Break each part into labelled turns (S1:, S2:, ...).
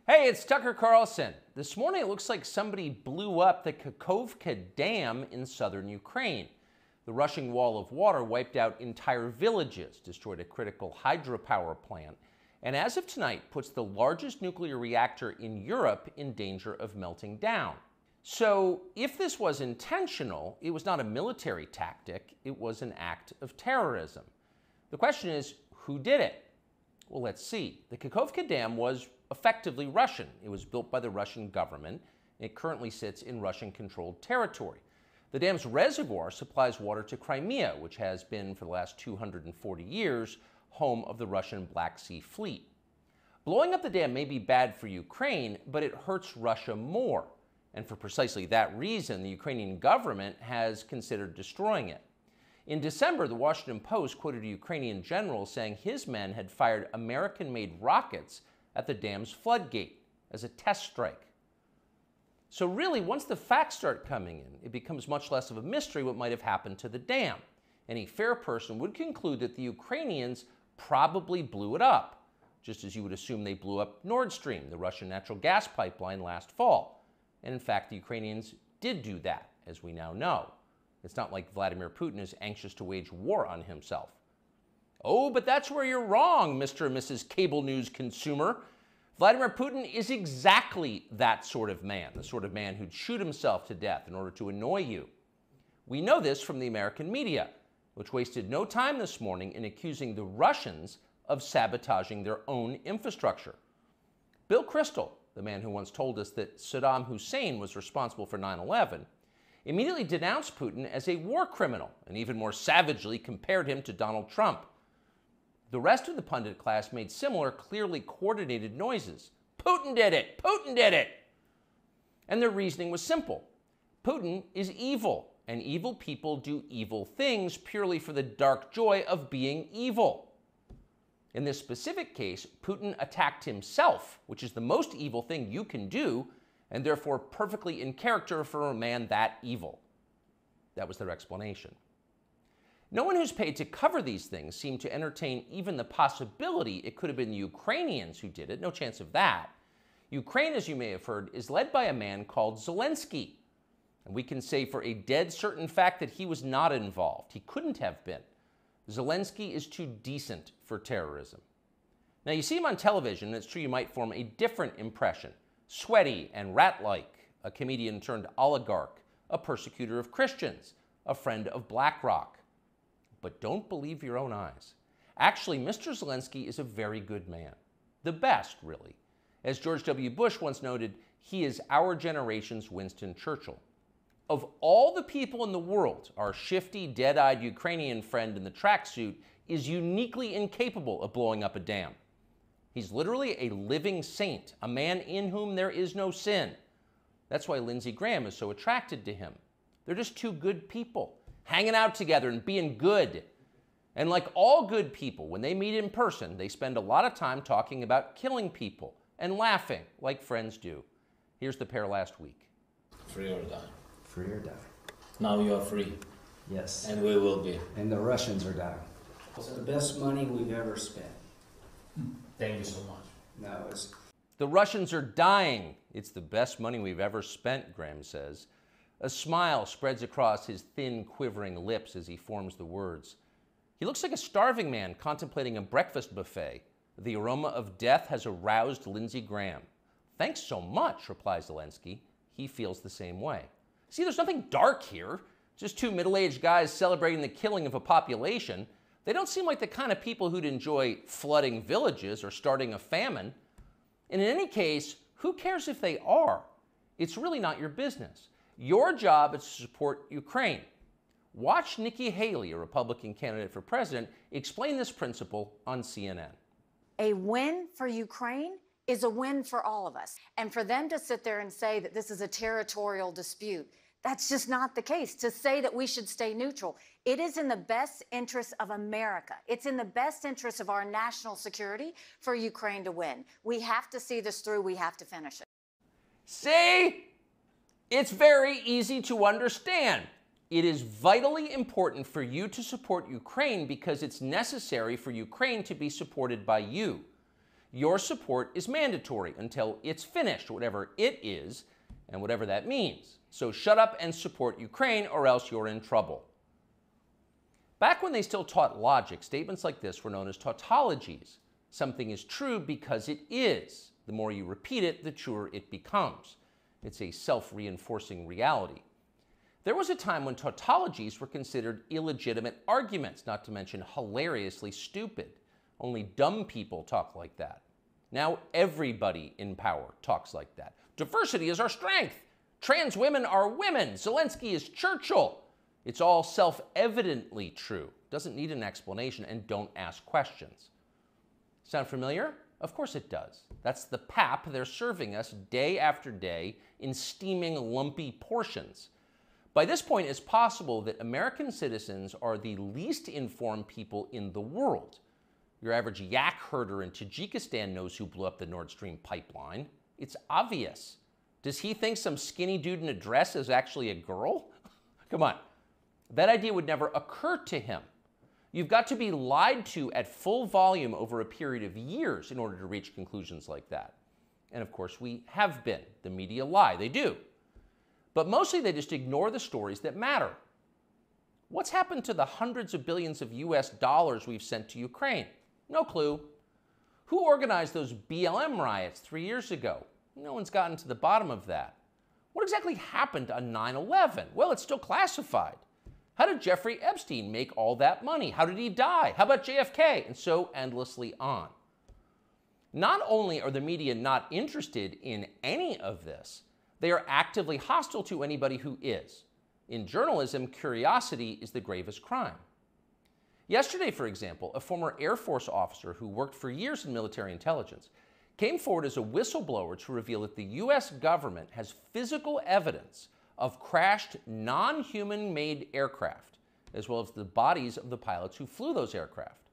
S1: Hey, it's Tucker Carlson. This morning it looks like somebody blew up the Kakhovka Dam in southern Ukraine. The rushing wall of water wiped out entire villages, destroyed a critical hydropower plant, and as of tonight puts the largest nuclear reactor in Europe in danger of melting down. So if this was intentional, it was not a military tactic, it was an act of terrorism. The question is, who did it? Well, let's see. The Kakhovka Dam was effectively Russian. It was built by the Russian government. It currently sits in Russian-controlled territory. The dam's reservoir supplies water to Crimea, which has been, for the last 240 years, home of the Russian Black Sea Fleet. Blowing up the dam may be bad for Ukraine, but it hurts Russia more. And for precisely that reason, the Ukrainian government has considered destroying it. In December, the Washington Post quoted a Ukrainian general saying his men had fired American-made rockets at the dam's floodgate as a test strike. So really, once the facts start coming in, it becomes much less of a mystery what might have happened to the dam. Any fair person would conclude that the Ukrainians probably blew it up, just as you would assume they blew up Nord Stream, the Russian natural gas pipeline, last fall. And in fact, the Ukrainians did do that, as we now know. It's not like Vladimir Putin is anxious to wage war on himself. Oh, but that's where you're wrong, Mr. and Mrs. Cable News consumer. Vladimir Putin is exactly that sort of man, the sort of man who'd shoot himself to death in order to annoy you. We know this from the American media, which wasted no time this morning in accusing the Russians of sabotaging their own infrastructure. Bill Kristol, the man who once told us that Saddam Hussein was responsible for 9/11, immediately denounced Putin as a war criminal and even more savagely compared him to Donald Trump. The rest of the pundit class made similar, clearly coordinated noises. Putin did it! Putin did it! And their reasoning was simple. Putin is evil, and evil people do evil things purely for the dark joy of being evil. In this specific case, Putin attacked himself, which is the most evil thing you can do, and therefore perfectly in character for a man that evil. That was their explanation. No one who's paid to cover these things seemed to entertain even the possibility it could have been the Ukrainians who did it. No chance of that. Ukraine, as you may have heard, is led by a man called Zelensky. And we can say for a dead certain fact that he was not involved. He couldn't have been. Zelensky is too decent for terrorism. Now, you see him on television, and it's true you might form a different impression. Sweaty and rat-like, a comedian turned oligarch, a persecutor of Christians, a friend of BlackRock. But don't believe your own eyes. Actually, Mr. Zelensky is a very good man. The best, really. As George W. Bush once noted, he is our generation's Winston Churchill. Of all the people in the world, our shifty, dead-eyed Ukrainian friend in the tracksuit is uniquely incapable of blowing up a dam. He's literally a living saint, a man in whom there is no sin. That's why Lindsey Graham is so attracted to him. They're just two good people, hanging out together and being good. And like all good people, when they meet in person, they spend a lot of time talking about killing people and laughing like friends do. Here's the pair last week.
S2: Free or die.
S3: Free or die.
S2: Now you are free.
S3: Yes.
S2: And we will be.
S3: And the Russians are dying.
S4: It's the best money we've ever spent.
S2: Thank you so much.
S4: No, it's...
S1: The Russians are dying. It's the best money we've ever spent, Graham says. A smile spreads across his thin, quivering lips as he forms the words. He looks like a starving man contemplating a breakfast buffet. The aroma of death has aroused Lindsey Graham. Thanks so much, replies Zelensky. He feels the same way. See, there's nothing dark here. Just two middle-aged guys celebrating the killing of a population. They don't seem like the kind of people who'd enjoy flooding villages or starting a famine. And in any case, who cares if they are? It's really not your business. Your job is to support Ukraine. Watch Nikki Haley, a Republican candidate for president, explain this principle on CNN.
S5: A win for Ukraine is a win for all of us. And for them to sit there and say that this is a territorial dispute, that's just not the case. To say that we should stay neutral, it is in the best interest of America. It's in the best interest of our national security for Ukraine to win. We have to see this through. We have to finish it.
S1: See? It's very easy to understand. It is vitally important for you to support Ukraine because it's necessary for Ukraine to be supported by you. Your support is mandatory until it's finished, whatever it is, and whatever that means. So shut up and support Ukraine, or else you're in trouble. Back when they still taught logic, statements like this were known as tautologies. Something is true because it is. The more you repeat it, the truer it becomes. It's a self-reinforcing reality. There was a time when tautologies were considered illegitimate arguments, not to mention hilariously stupid. Only dumb people talk like that. Now everybody in power talks like that. Diversity is our strength. Trans women are women. Zelensky is Churchill. It's all self-evidently true. Doesn't need an explanation, and don't ask questions. Sound familiar? Of course it does. That's the pap they're serving us day after day in steaming, lumpy portions. By this point, it's possible that American citizens are the least informed people in the world. Your average yak herder in Tajikistan knows who blew up the Nord Stream pipeline. It's obvious. Does he think some skinny dude in a dress is actually a girl? Come on. That idea would never occur to him. You've got to be lied to at full volume over a period of years in order to reach conclusions like that. And of course, we have been. The media lie. They do. But mostly they just ignore the stories that matter. What's happened to the hundreds of billions of US dollars we've sent to Ukraine? No clue. Who organized those BLM riots 3 years ago? No one's gotten to the bottom of that. What exactly happened on 9/11? Well, it's still classified. How did Jeffrey Epstein make all that money? How did he die? How about JFK? And so endlessly on. Not only are the media not interested in any of this, they are actively hostile to anybody who is. In journalism, curiosity is the gravest crime. Yesterday, for example, a former Air Force officer who worked for years in military intelligence came forward as a whistleblower to reveal that the U.S. government has physical evidence of crashed non-human-made aircraft, as well as the bodies of the pilots who flew those aircraft.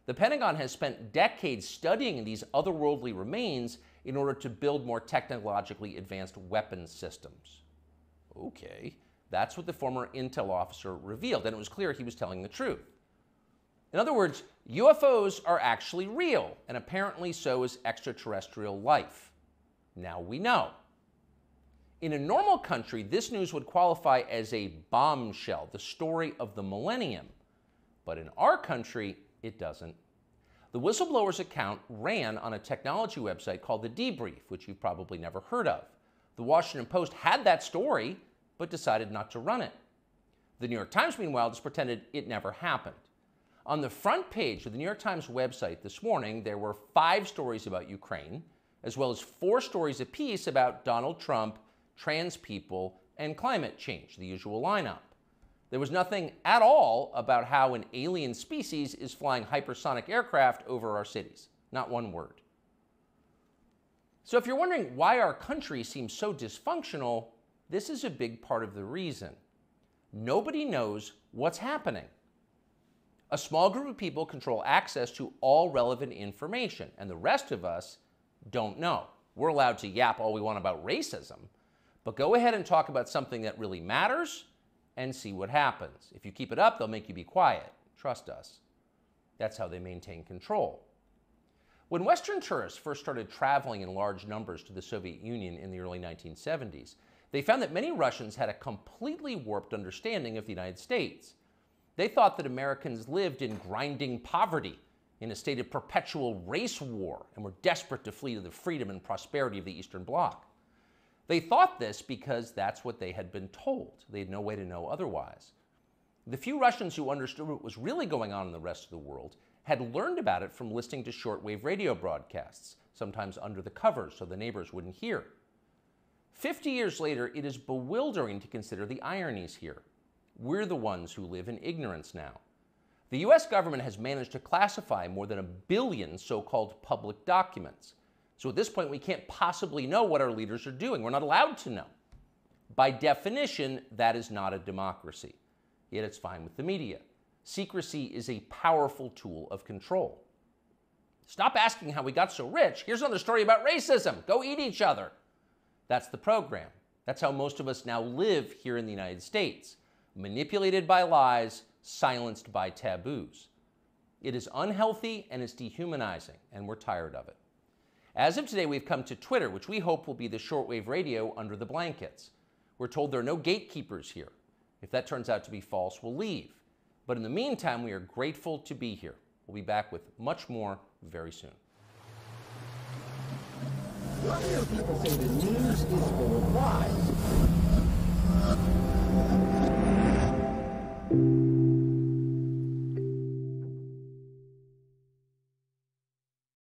S1: The Pentagon has spent decades studying these otherworldly remains in order to build more technologically advanced weapons systems. Okay, that's what the former intel officer revealed, and it was clear he was telling the truth. In other words, UFOs are actually real, and apparently so is extraterrestrial life. Now we know. In a normal country, this news would qualify as a bombshell, the story of the millennium. But in our country, it doesn't. The whistleblower's account ran on a technology website called The Debrief, which you've probably never heard of. The Washington Post had that story, but decided not to run it. The New York Times, meanwhile, just pretended it never happened. On the front page of the New York Times website this morning, there were 5 stories about Ukraine, as well as 4 stories apiece about Donald Trump, trans people, and climate change, the usual lineup. There was nothing at all about how an alien species is flying hypersonic aircraft over our cities. Not one word. So if you're wondering why our country seems so dysfunctional, this is a big part of the reason. Nobody knows what's happening. A small group of people control access to all relevant information, and the rest of us don't know. We're allowed to yap all we want about racism, but go ahead and talk about something that really matters and see what happens. If you keep it up, they'll make you be quiet. Trust us. That's how they maintain control. When Western tourists first started traveling in large numbers to the Soviet Union in the early 1970s, they found that many Russians had a completely warped understanding of the United States. They thought that Americans lived in grinding poverty, in a state of perpetual race war, and were desperate to flee to the freedom and prosperity of the Eastern Bloc. They thought this because that's what they had been told. They had no way to know otherwise. The few Russians who understood what was really going on in the rest of the world had learned about it from listening to shortwave radio broadcasts, sometimes under the covers so the neighbors wouldn't hear. 50 years later, it is bewildering to consider the ironies here. We're the ones who live in ignorance now. The US government has managed to classify more than 1 billion so-called public documents. So at this point, we can't possibly know what our leaders are doing. We're not allowed to know. By definition, that is not a democracy. Yet it's fine with the media. Secrecy is a powerful tool of control. Stop asking how we got so rich. Here's another story about racism. Go eat each other. That's the program. That's how most of us now live here in the United States. Manipulated by lies, silenced by taboos. It is unhealthy and it's dehumanizing, and we're tired of it. As of today, we've come to Twitter, which we hope will be the shortwave radio under the blankets. We're told there are no gatekeepers here. If that turns out to be false, we'll leave. But in the meantime, we are grateful to be here. We'll be back with much more very soon.
S6: You'll hear people say the news is full of lies.